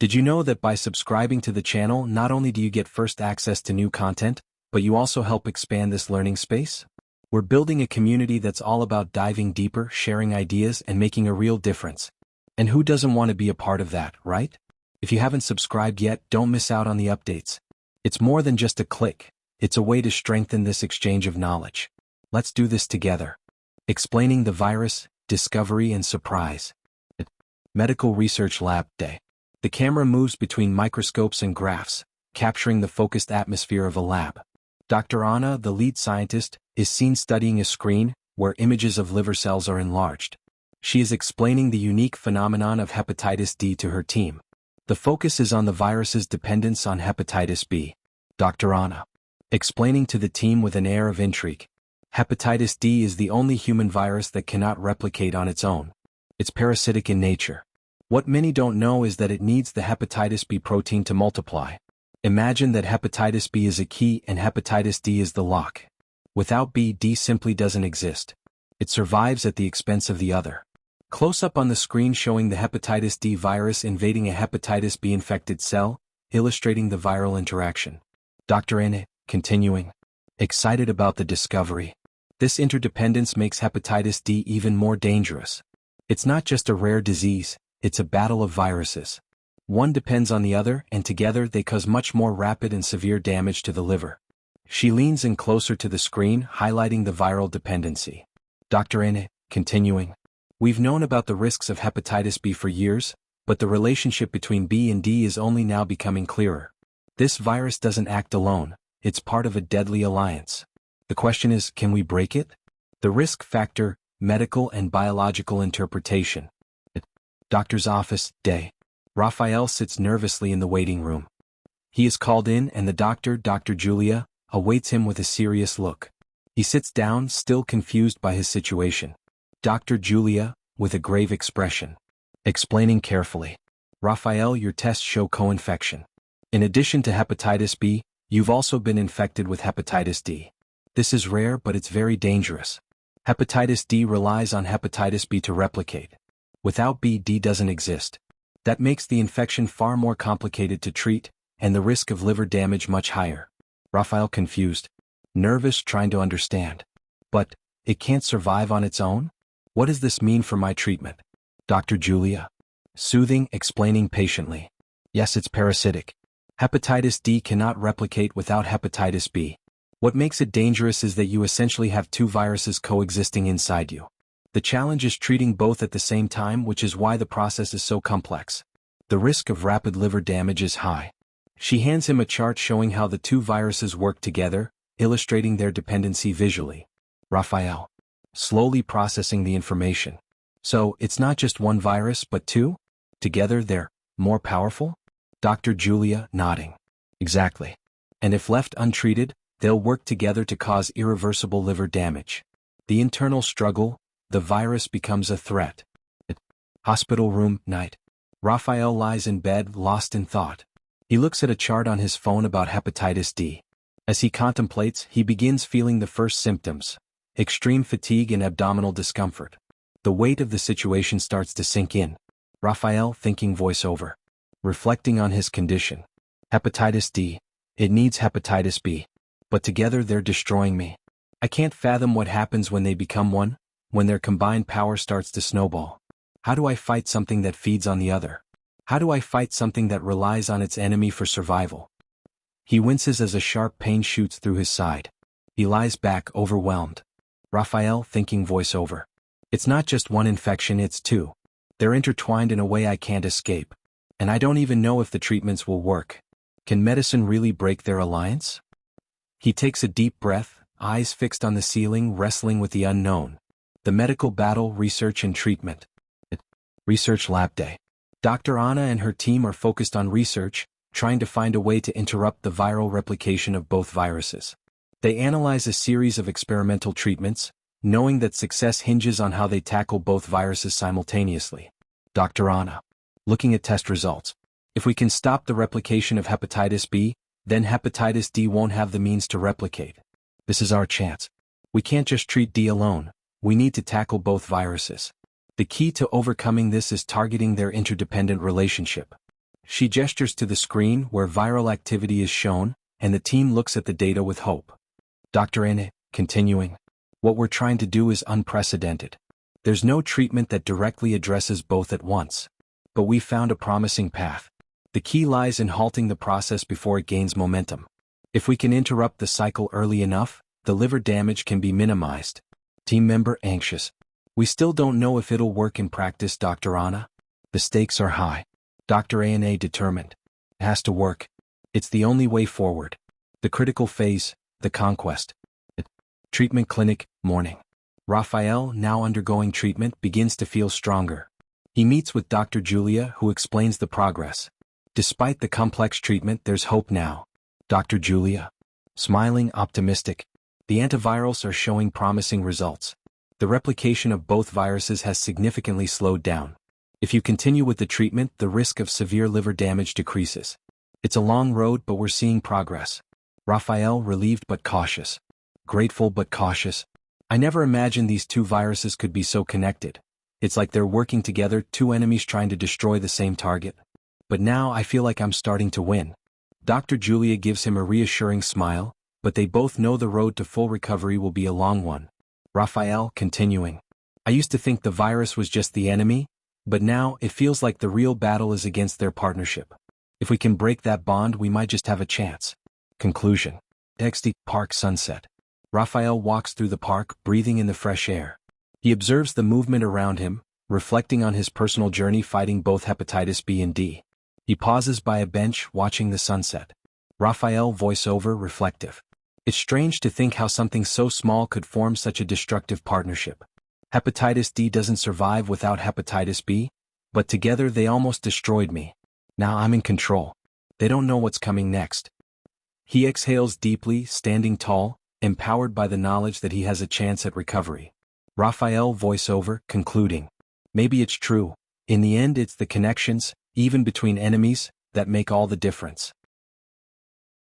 Did you know that by subscribing to the channel, not only do you get first access to new content, but you also help expand this learning space? We're building a community that's all about diving deeper, sharing ideas, and making a real difference. And who doesn't want to be a part of that, right? If you haven't subscribed yet, don't miss out on the updates. It's more than just a click. It's a way to strengthen this exchange of knowledge. Let's do this together. Explaining the virus, discovery, and surprise. Medical Research Lab Day. The camera moves between microscopes and graphs, capturing the focused atmosphere of a lab. Dr. Anna, the lead scientist, is seen studying a screen where images of liver cells are enlarged. She is explaining the unique phenomenon of hepatitis D to her team. The focus is on the virus's dependence on hepatitis B. Dr. Anna, explaining to the team with an air of intrigue. Hepatitis D is the only human virus that cannot replicate on its own. It's parasitic in nature. What many don't know is that it needs the hepatitis B protein to multiply. Imagine that hepatitis B is a key and hepatitis D is the lock. Without B, D simply doesn't exist. It survives at the expense of the other. Close up on the screen showing the hepatitis D virus invading a hepatitis B infected cell, illustrating the viral interaction. Dr. Anna, continuing, excited about the discovery. This interdependence makes hepatitis D even more dangerous. It's not just a rare disease, it's a battle of viruses. One depends on the other, and together they cause much more rapid and severe damage to the liver. She leans in closer to the screen, highlighting the viral dependency. Dr. Anna, continuing, we've known about the risks of hepatitis B for years, but the relationship between B and D is only now becoming clearer. This virus doesn't act alone, it's part of a deadly alliance. The question is, can we break it? The risk factor, medical and biological interpretation. Doctor's office, day. Raphael sits nervously in the waiting room. He is called in and the doctor, Dr. Julia, awaits him with a serious look. He sits down, still confused by his situation. Dr. Julia, with a grave expression, explaining carefully. Raphael, your tests show co-infection. In addition to hepatitis B, you've also been infected with hepatitis D. This is rare, but it's very dangerous. Hepatitis D relies on hepatitis B to replicate. Without B, D doesn't exist. That makes the infection far more complicated to treat, and the risk of liver damage much higher. Raphael confused, nervous, trying to understand. But, it can't survive on its own? What does this mean for my treatment? Dr. Julia, soothing, explaining patiently. Yes, it's parasitic. Hepatitis D cannot replicate without hepatitis B. What makes it dangerous is that you essentially have two viruses coexisting inside you. The challenge is treating both at the same time, which is why the process is so complex. The risk of rapid liver damage is high. She hands him a chart showing how the two viruses work together, illustrating their dependency visually. Raphael, slowly processing the information. So, it's not just one virus, but two? Together they're more powerful? Dr. Julia, nodding. Exactly. And if left untreated, they'll work together to cause irreversible liver damage. The internal struggle, the virus becomes a threat. Hospital room, night. Raphael lies in bed, lost in thought. He looks at a chart on his phone about hepatitis D. As he contemplates, he begins feeling the first symptoms: extreme fatigue and abdominal discomfort. The weight of the situation starts to sink in. Raphael, thinking voiceover, reflecting on his condition. Hepatitis D. It needs hepatitis B. But together they're destroying me. I can't fathom what happens when they become one, when their combined power starts to snowball. How do I fight something that feeds on the other? How do I fight something that relies on its enemy for survival? He winces as a sharp pain shoots through his side. He lies back, overwhelmed. Raphael, thinking voiceover. It's not just one infection, it's two. They're intertwined in a way I can't escape. And I don't even know if the treatments will work. Can medicine really break their alliance? He takes a deep breath, eyes fixed on the ceiling, wrestling with the unknown. The medical battle, research and treatment. Research Lab Day. Dr. Anna and her team are focused on research, trying to find a way to interrupt the viral replication of both viruses. They analyze a series of experimental treatments, knowing that success hinges on how they tackle both viruses simultaneously. Dr. Anna, looking at test results. If we can stop the replication of hepatitis B, then hepatitis D won't have the means to replicate. This is our chance. We can't just treat D alone. We need to tackle both viruses. The key to overcoming this is targeting their interdependent relationship. She gestures to the screen where viral activity is shown, and the team looks at the data with hope. Dr. Anne, continuing. What we're trying to do is unprecedented. There's no treatment that directly addresses both at once. But we found a promising path. The key lies in halting the process before it gains momentum. If we can interrupt the cycle early enough, the liver damage can be minimized. Team member anxious. We still don't know if it'll work in practice, Dr. Anna. The stakes are high. Dr. Ana determined. It has to work. It's the only way forward. The critical phase, the conquest. Treatment clinic, morning. Raphael, now undergoing treatment, begins to feel stronger. He meets with Dr. Julia, who explains the progress. Despite the complex treatment, there's hope now. Dr. Julia. Smiling, optimistic. The antivirals are showing promising results. The replication of both viruses has significantly slowed down. If you continue with the treatment, the risk of severe liver damage decreases. It's a long road, but we're seeing progress. Raphael, relieved but cautious. Grateful but cautious. I never imagined these two viruses could be so connected. It's like they're working together, two enemies trying to destroy the same target. But now I feel like I'm starting to win. Dr. Julia gives him a reassuring smile, but they both know the road to full recovery will be a long one. Raphael, continuing. I used to think the virus was just the enemy, but now it feels like the real battle is against their partnership. If we can break that bond, we might just have a chance. Conclusion. XD Park sunset. Raphael walks through the park, breathing in the fresh air. He observes the movement around him, reflecting on his personal journey fighting both hepatitis B and D. He pauses by a bench, watching the sunset. Raphael, voiceover, reflective. It's strange to think how something so small could form such a destructive partnership. Hepatitis D doesn't survive without hepatitis B, but together they almost destroyed me. Now I'm in control. They don't know what's coming next. He exhales deeply, standing tall, empowered by the knowledge that he has a chance at recovery. Raphael, voiceover, concluding. Maybe it's true. In the end, it's the connections, even between enemies, that make all the difference.